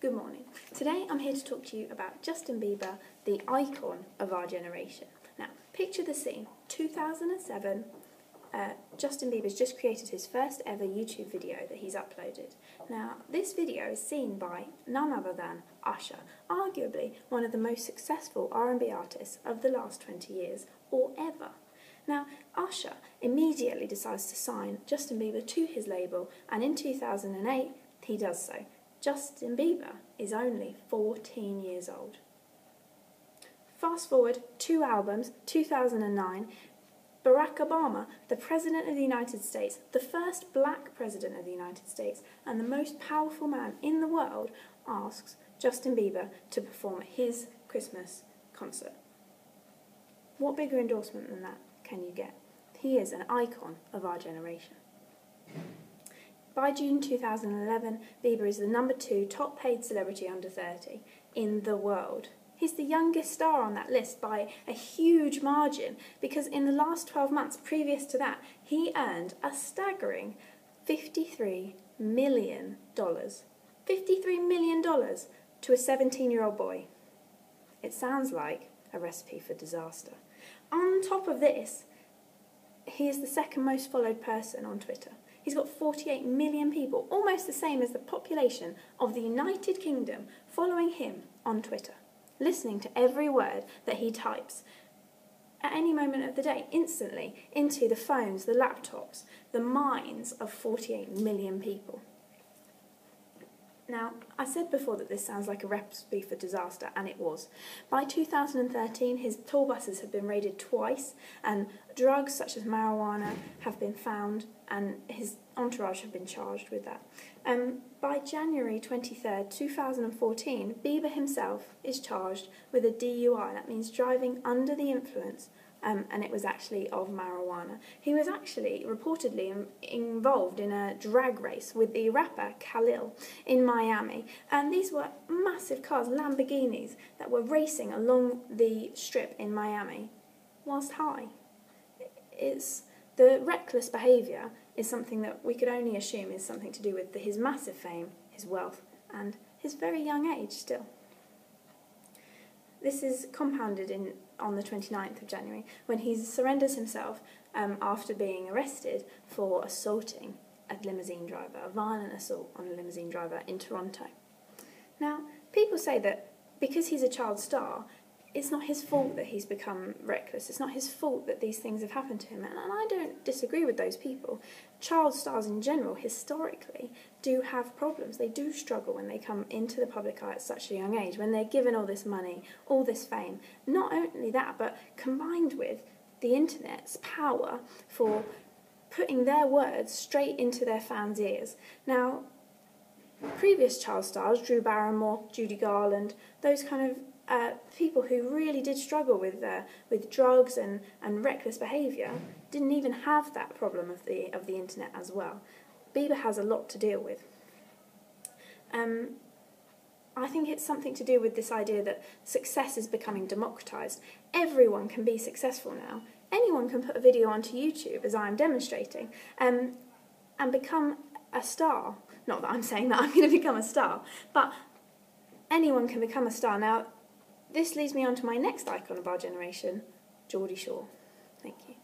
Good morning. Today I'm here to talk to you about Justin Bieber, the icon of our generation. Now, picture the scene. 2007, Justin Bieber's just created his first ever YouTube video that he's uploaded. Now, this video is seen by none other than Usher, arguably one of the most successful R&B artists of the last 20 years, or ever. Now, Usher immediately decides to sign Justin Bieber to his label, and in 2008, he does so. Justin Bieber is only 14 years old. Fast forward 2 albums, 2009, Barack Obama, the President of the United States, the first black President of the United States, and the most powerful man in the world, asks Justin Bieber to perform at his Christmas concert. What bigger endorsement than that can you get? He is an icon of our generation. By June 2011, Bieber is the #2 top paid celebrity under 30 in the world. He's the youngest star on that list by a huge margin because in the last 12 months previous to that, he earned a staggering $53 million. $53 million to a 17-year-old boy. It sounds like a recipe for disaster. On top of this, he is the second most followed person on Twitter. He's got 48 million people, almost the same as the population of the United Kingdom, following him on Twitter, listening to every word that he types at any moment of the day, instantly into the phones, the laptops, the minds of 48 million people. Now, I said before that this sounds like a recipe for disaster, and it was. By 2013, his tour buses have been raided twice, and drugs such as marijuana have been found, and his entourage have been charged with that. By January 23rd, 2014, Bieber himself is charged with a DUI. That means driving under the influence, and it was actually of marijuana. He was actually reportedly involved in a drag race with the rapper Khalil in Miami, and these were massive cars, Lamborghinis, that were racing along the strip in Miami whilst high. The reckless behaviour is something that we could only assume is something to do with his massive fame, his wealth, and his very young age still. This is compounded on the 29th of January when he surrenders himself after being arrested for assaulting a limousine driver, a violent assault on a limousine driver in Toronto. Now, people say that because he's a child star, it's not his fault that he's become reckless. It's not his fault that these things have happened to him. And I don't disagree with those people. Child stars in general, historically, do have problems. They do struggle when they come into the public eye at such a young age, when they're given all this money, all this fame. Not only that, but combined with the internet's power for putting their words straight into their fans' ears. Now, previous child stars, Drew Barrymore, Judy Garland, those kind of people who really did struggle with drugs and reckless behaviour didn't even have that problem of the internet as well. Bieber has a lot to deal with. I think it's something to do with this idea that success is becoming democratised. Everyone can be successful now. Anyone can put a video onto YouTube, as I'm demonstrating, and become a star. Not that I'm saying that I'm going to become a star, but anyone can become a star. Now, this leads me on to my next icon of our generation, Geordie Shore. Thank you.